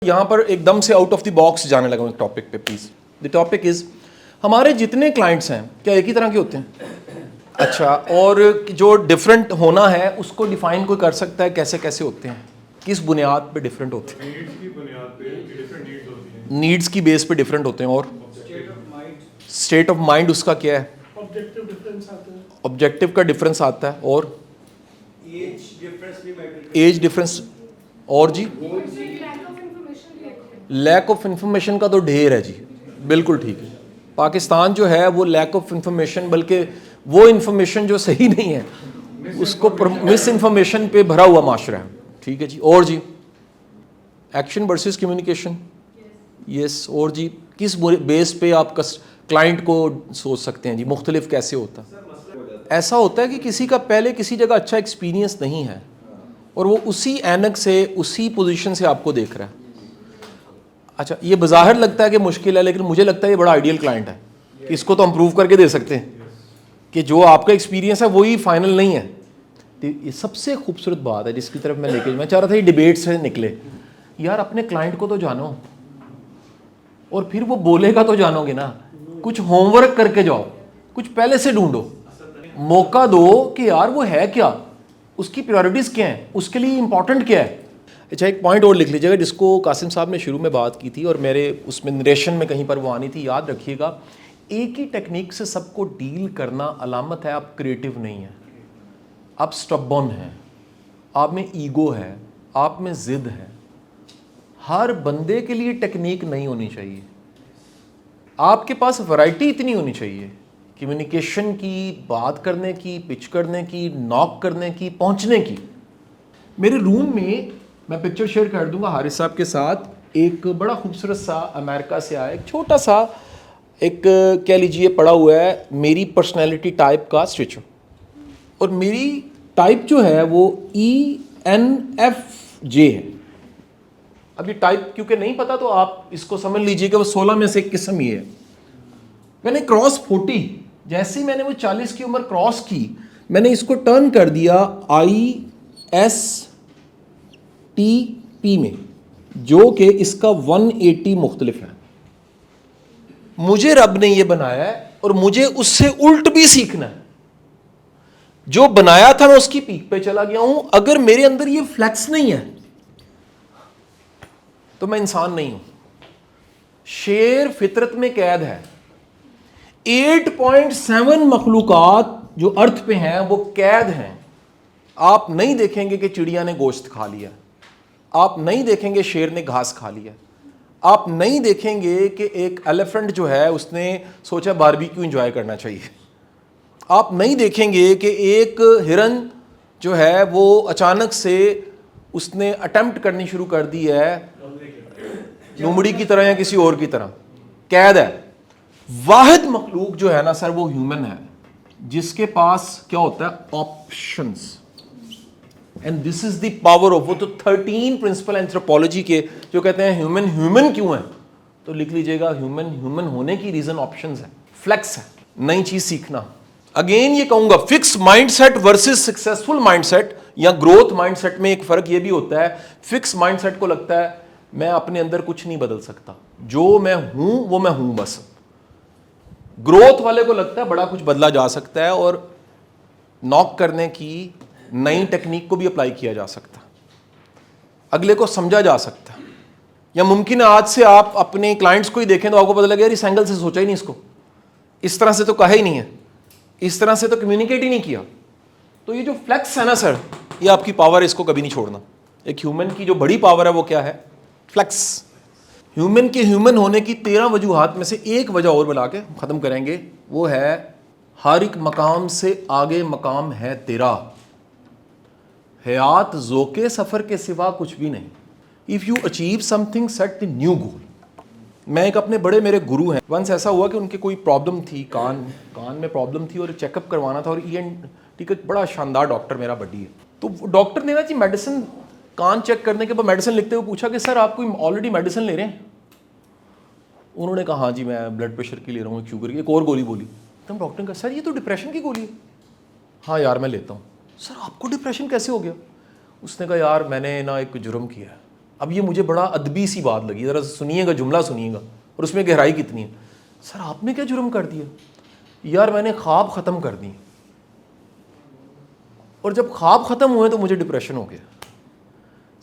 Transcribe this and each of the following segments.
यहाँ पर एकदम से आउट ऑफ द बॉक्स जाने लगा हूँ टॉपिक पे प्लीज। द टॉपिक इज हमारे जितने क्लाइंट्स हैं क्या एक ही तरह के होते हैं? अच्छा, और जो डिफरेंट होना है उसको डिफाइन कोई कर सकता है कैसे कैसे होते हैं, किस बुनियाद पे डिफरेंट होते हैं? नीड्स की बुनियाद पे डिफरेंट नीड्स होती हैं। नीड्स की बेस पे डिफरेंट होते हैं। और स्टेट ऑफ माइंड उसका क्या है? ऑब्जेक्टिव डिफरेंस आता है। ऑब्जेक्टिव का डिफरेंस आता है। और एज डिफरेंस भी मैटर एज डिफरेंस। और जी लैक ऑफ इंफॉर्मेशन का तो ढेर है जी, बिल्कुल ठीक है। पाकिस्तान जो है वो लैक ऑफ इंफॉर्मेशन, बल्कि वो इंफॉर्मेशन जो सही नहीं है उसको मिस इंफॉर्मेशन पे भरा हुआ माशरा है। ठीक है जी। और जी एक्शन वर्सेस कम्युनिकेशन। यस। और जी किस बेस पे आप क्लाइंट को सोच सकते हैं जी? मुख्तलिफ कैसे होता है? ऐसा होता है कि किसी का पहले किसी जगह अच्छा एक्सपीरियंस नहीं है और वो उसी ऐनक से उसी पोजीशन से आपको देख रहा है। अच्छा, ये बज़ाहिर लगता है कि मुश्किल है, लेकिन मुझे लगता है ये बड़ा आइडियल क्लाइंट है कि इसको तो हम प्रूव करके दे सकते हैं कि जो आपका एक्सपीरियंस है वही फाइनल नहीं है। तो ये सबसे खूबसूरत बात है जिसकी तरफ मैं चाह रहा था ये डिबेट से निकले। यार अपने क्लाइंट को तो जानो और फिर वो बोलेगा तो जानोगे ना। कुछ होमवर्क करके जाओ, कुछ पहले से ढूंढो, मौका दो कि यार वो है क्या, उसकी प्रायोरिटीज़ क्या हैं, उसके लिए इंपॉर्टेंट क्या है। अच्छा, एक पॉइंट और लिख लीजिएगा जिसको कासिम साहब ने शुरू में बात की थी और मेरे उसमें नरेशन में कहीं पर वो आनी थी, याद रखिएगा। एक ही टेक्निक से सबको डील करना अलामत है आप क्रिएटिव नहीं हैं, आप स्टबॉर्न हैं, आप में ईगो है, आप में ज़िद है। हर बंदे के लिए टेक्निक नहीं होनी चाहिए, आपके पास वैरायटी इतनी होनी चाहिए कम्युनिकेशन की, बात करने की, पिच करने की, नॉक करने की, पहुंचने की। मेरे रूम में मैं पिक्चर शेयर कर दूंगा हारिस साहब के साथ, एक बड़ा खूबसूरत सा अमेरिका से आया एक छोटा सा एक कह लीजिए पड़ा हुआ है मेरी पर्सनैलिटी टाइप का स्टिचर, और मेरी टाइप जो है वो ENFJ है। अब ये टाइप क्योंकि नहीं पता तो आप इसको समझ लीजिए कि वो 16 में से एक किस्म ही है। मैंने क्रॉस 40, जैसे ही मैंने वो 40 की उम्र क्रॉस की मैंने इसको टर्न कर दिया ISTP में, जो कि इसका 180 मुख्तलिफ है। मुझे रब ने ये बनाया है और मुझे उससे उल्ट भी सीखना है। जो बनाया था मैं उसकी पीक पे चला गया हूं। अगर मेरे अंदर ये फ्लैक्स नहीं है तो मैं इंसान नहीं हूं। शेर फितरत में कैद है। 8.7 मखलूकात जो अर्थ पे हैं वो कैद हैं। आप नहीं देखेंगे कि चिड़िया ने गोश्त खा लिया, आप नहीं देखेंगे शेर ने घास खा लिया, आप नहीं देखेंगे कि एक एलिफेंट जो है उसने सोचा बारबेक्यू एंजॉय करना चाहिए, आप नहीं देखेंगे कि एक हिरन जो है वो अचानक से उसने अटेम्प्ट करनी शुरू कर दी है लोमड़ी की तरह या किसी और की तरह। कैद है। वाहिद मखलूक जो है ना सर वो ह्यूमन है, जिसके पास क्या होता है? Options. And this is the power of, वो तो 13 प्रिंसिपल एंथ्रोपोलॉजी के जो कहते हैं ह्यूमन ह्यूमन क्यों है, तो लिख लीजिएगा ह्यूमन ह्यूमन होने की रीजन ऑप्शंस है, फ्लेक्स है, नई चीज सीखना। अगेन ये कहूंगा fix mindset versus successful mindset या ग्रोथ माइंडसेट में एक फर्क ये भी होता है। फिक्स माइंडसेट को लगता है मैं अपने अंदर कुछ नहीं बदल सकता, जो मैं हूं वो मैं हूं बस। ग्रोथ वाले को लगता है बड़ा कुछ बदला जा सकता है और नॉक करने की नई टेक्निक को भी अप्लाई किया जा सकता, अगले को समझा जा सकता। या मुमकिन है आज से आप अपने क्लाइंट्स को ही देखें तो आपको पता लगे यार इस एंगल से सोचा ही नहीं, इसको इस तरह से तो कहा ही नहीं है, इस तरह से तो कम्युनिकेट ही नहीं किया। तो ये जो फ्लेक्स है ना सर, ये आपकी पावर है, इसको कभी नहीं छोड़ना। एक ह्यूमन की जो बड़ी पावर है वो क्या है? फ्लेक्स। ह्यूमन के ह्यूमन होने की 13 वजूहात में से एक वजह और बना के ख़त्म करेंगे, वो है हर एक मकाम से आगे मकाम है तेरा, हयात ज़ोके सफ़र के सिवा कुछ भी नहीं। If you achieve something set the new goal. मैं एक अपने बड़े मेरे गुरु हैं, वंस ऐसा हुआ कि उनके कोई प्रॉब्लम थी, कान में प्रॉब्लम थी और चेकअप करवाना था, और ENT का बड़ा शानदार डॉक्टर मेरा बड्डी है। तो डॉक्टर ने ना जी मेडिसिन, कान चेक करने के बाद मेडिसिन लिखते हुए पूछा कि सर आप कोई ऑलरेडी मेडिसिन ले रहे हैं? उन्होंने कहा हाँ जी मैं ब्लड प्रेशर की ले रहा हूँ, शुगर की, एक और गोली बोली। तो डॉक्टर ने कहा सर ये तो डिप्रेशन की गोली है। हाँ यार मैं लेता हूँ। सर आपको डिप्रेशन कैसे हो गया? उसने कहा यार मैंने ना एक जुर्म किया है। अब ये मुझे बड़ा अदबी सी बात लगी, ज़रा सुनिएगा, जुमला सुनिएगा और उसमें गहराई कितनी है। सर आपने क्या जुर्म कर दिया? यार मैंने ख्वाब ख़त्म कर दिए, और जब ख्वाब ख़त्म हुए तो मुझे डिप्रेशन हो गया।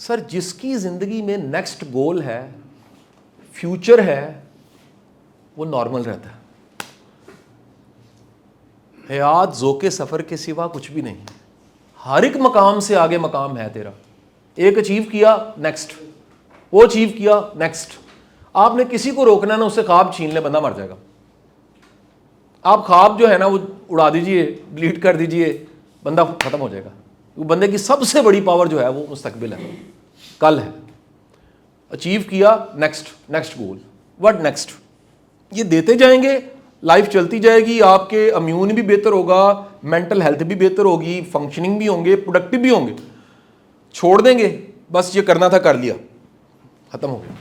सर जिसकी ज़िंदगी में नेक्स्ट गोल है, फ्यूचर है, वो नॉर्मल रहता है। हयात ज़ोके सफ़र के सिवा कुछ भी नहीं। हर एक मकाम से आगे मकाम है तेरा। एक अचीव किया, नेक्स्ट, वो अचीव किया, नेक्स्ट। आपने किसी को रोकना ना, उससे ख्वाब छीन ले, बंदा मर जाएगा। आप ख्वाब जो है ना वो उड़ा दीजिए, डिलीट कर दीजिए, बंदा ख़त्म हो जाएगा। वो बंदे की सबसे बड़ी पावर जो है वो मुस्तकबिल है, कल है। अचीव किया, next, next goal, what next. ये देते जाएंगे, लाइफ चलती जाएगी, आपके इम्यून भी बेहतर होगा, मेंटल हेल्थ भी बेहतर होगी, फंक्शनिंग भी होंगे, प्रोडक्टिव भी होंगे। छोड़ देंगे, बस ये करना था कर लिया, ख़त्म हो गया।